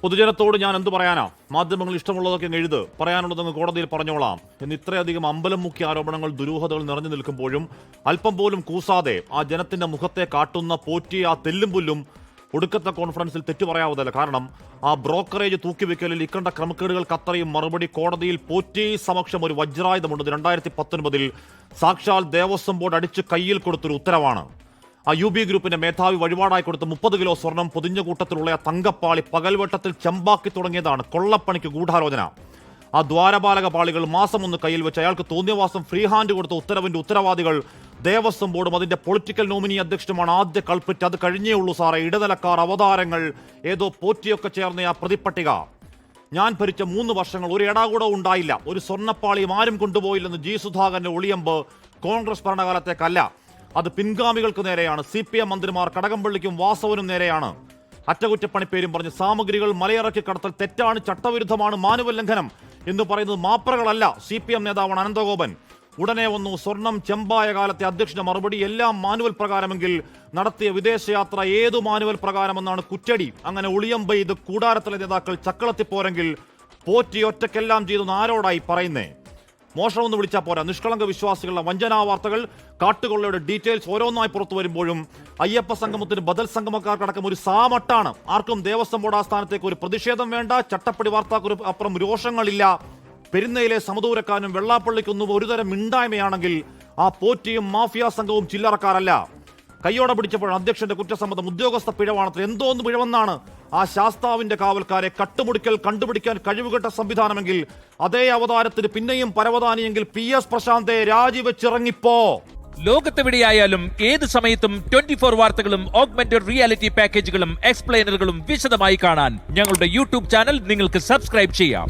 പൊതുജനത്തോട് ഞാൻ എന്ത് പറയാനാ? മാധ്യമങ്ങൾ ഇഷ്ടമുള്ളതൊക്കെ എഴുത്, പറയാനുള്ളതെന്ന് കോടതിയിൽ പറഞ്ഞോളാം എന്ന് ഇത്രയധികം അമ്പലം മുഖ്യ ആരോപണങ്ങൾ, ദുരൂഹതകൾ നിറഞ്ഞു നിൽക്കുമ്പോഴും അല്പം പോലും കൂസാതെ ആ ജനത്തിന്റെ മുഖത്തെ കാട്ടുന്ന പോറ്റിയ ആ തെല്ലും പുല്ലും ഒടുക്കത്തെ കോൺഫറൻസിൽ തെറ്റു പറയാവതല്ല. കാരണം ആ ബ്രോക്കറേജ് തൂക്കിവെക്കലിൽ ഇക്കണ്ട ക്രമക്കേടുകൾക്ക് അത്രയും മറുപടി കോടതിയിൽ പോറ്റി സമക്ഷം ഒരു വജ്രായുധമുണ്ട്. 2019 സാക്ഷാൽ ദേവസ്വം ബോർഡ് അടിച്ച് കയ്യിൽ കൊടുത്തൊരു ഉത്തരവാണ്. ആ UB ഗ്രൂപ്പിന്റെ മേധാവി വഴിപാടായി കൊടുത്ത് 30 കിലോ സ്വർണം പൊതിഞ്ഞ കൂട്ടത്തിലുള്ള ആ തങ്കപ്പാളി പകൽവട്ടത്തിൽ ചെമ്പാക്കി തുടങ്ങിയതാണ് കൊള്ളപ്പണിക്ക് ഗൂഢാലോചന. ആ ദ്വാരപാലക പാളികൾ മാസം ഒന്ന് കയ്യിൽ വെച്ച് അയാൾക്ക് തോന്നിയവാസം ഫ്രീ ഹാൻഡ് കൊടുത്ത ഉത്തരവിന്റെ ഉത്തരവാദികൾ ദേവസ്വം ബോർഡും അതിന്റെ പൊളിറ്റിക്കൽ നോമിനി അധ്യക്ഷനുമാണ് ആദ്യ കൾപ്പിറ്റ്. അത് കഴിഞ്ഞേ ഉള്ളൂ സാറേ. ഇടനിലക്കാർ, അവതാരങ്ങൾ, ഏതോ പോറ്റിയൊക്കെ ചേർന്ന ആ പ്രതിപ്പട്ടിക. ഞാൻ ഭരിച്ച 3 വർഷങ്ങൾ ഒരു ഇടാകൂടവും ഉണ്ടായില്ല, ഒരു സ്വർണ്ണപ്പാളിയും ആരും കൊണ്ടുപോയില്ലെന്ന് G. സുധാകരന്റെ ഒളിയമ്പ് കോൺഗ്രസ് ഭരണകാലത്തേക്കല്ല, അത് പിൻഗാമികൾക്ക് നേരെയാണ്. CPM മന്ത്രിമാർ കടകംപള്ളിക്കും വാസവനും നേരെയാണ്. അറ്റകുറ്റപ്പണിപ്പേരും പറഞ്ഞ് സാമഗ്രികൾ മലയിറക്കി കടത്തൽ തെറ്റാണ്, ചട്ടവിരുദ്ധമാണ്, മാനുവൽ ലംഘനം എന്ന് പറയുന്നത് മാപ്രകളല്ല. CPM നേതാവാണ് അനന്തഗോപൻ. ഉടനെ വന്നു സ്വർണം ചെമ്പായ കാലത്തെ അധ്യക്ഷന്റെ മറുപടി എല്ലാം മാനുവൽ പ്രകാരമെങ്കിൽ നടത്തിയ വിദേശയാത്ര ഏതു മാനുവൽ പ്രകാരമെന്നാണ് കുറ്റടി. അങ്ങനെ ഒളിയമ്പ് ഇത് കൂടാരത്തിലെ നേതാക്കൾ ചക്കളത്തിപ്പോരെങ്കിൽ പോറ്റി ഒറ്റക്കെല്ലാം ചെയ്തെന്ന് ആരോടായി പറയുന്നേ? മോഷണമെന്ന് വിളിച്ചാൽ പോരാ. നിഷ്കളങ്ക വിശ്വാസികളുടെ വഞ്ചനാ വാർത്തകൾ, കാട്ടുകൊള്ളയുടെ ഡീറ്റെയിൽസ് ഓരോന്നായി പുറത്തു വരുമ്പോഴും അയ്യപ്പ സംഗമത്തിന് ബദൽ സംഗമക്കാർക്കടക്കം ഒരു സാമട്ടാണ്. ആർക്കും ദേവസ്വം ബോർഡ് ആസ്ഥാനത്തേക്ക് ഒരു പ്രതിഷേധം വേണ്ട, ചട്ടപ്പടി വാർത്താക്ക് അപ്പുറം രോഷങ്ങളില്ല. പെരുന്നയിലെ സമദൂരക്കാരനും വെള്ളാപ്പള്ളിക്കൊന്നും ഒരുതരം മിണ്ടായ്മയാണെങ്കിൽ ആ പോറ്റിയും മാഫിയ സംഘവും ചില്ലറക്കാരല്ല. കയ്യോടെ പിടിച്ചപ്പോൾ അധ്യക്ഷന്റെ കുറ്റസമ്മതം ഉദ്യോഗസ്ഥ പിഴവാണത്ര. എന്തോന്ന് പിഴവെന്നാണ് ആ ശാസ്താവിന്റെ കാവൽക്കാരെ കട്ടുമുടിക്കൽ കണ്ടുപിടിക്കാൻ കഴിവുകെട്ട സംവിധാനമെങ്കിൽ അതേ അവതാരത്തിന് പിന്നെയും പരവതാനിയെങ്കിൽ PS പ്രശാന്തേ രാജിവെച്ചിറങ്ങിപ്പോ. ലോകത്തെവിടെയായാലും ഏത് സമയത്തും 24 വാർത്തകളും ഓഗ്മെന്റഡ് റിയാലിറ്റി പാക്കേജുകളും എക്സ്പ്ലെയിനറുകളും വിശദമായി കാണാൻ ഞങ്ങളുടെ YouTube ചാനൽ നിങ്ങൾക്ക് സബ്സ്ക്രൈബ് ചെയ്യാം.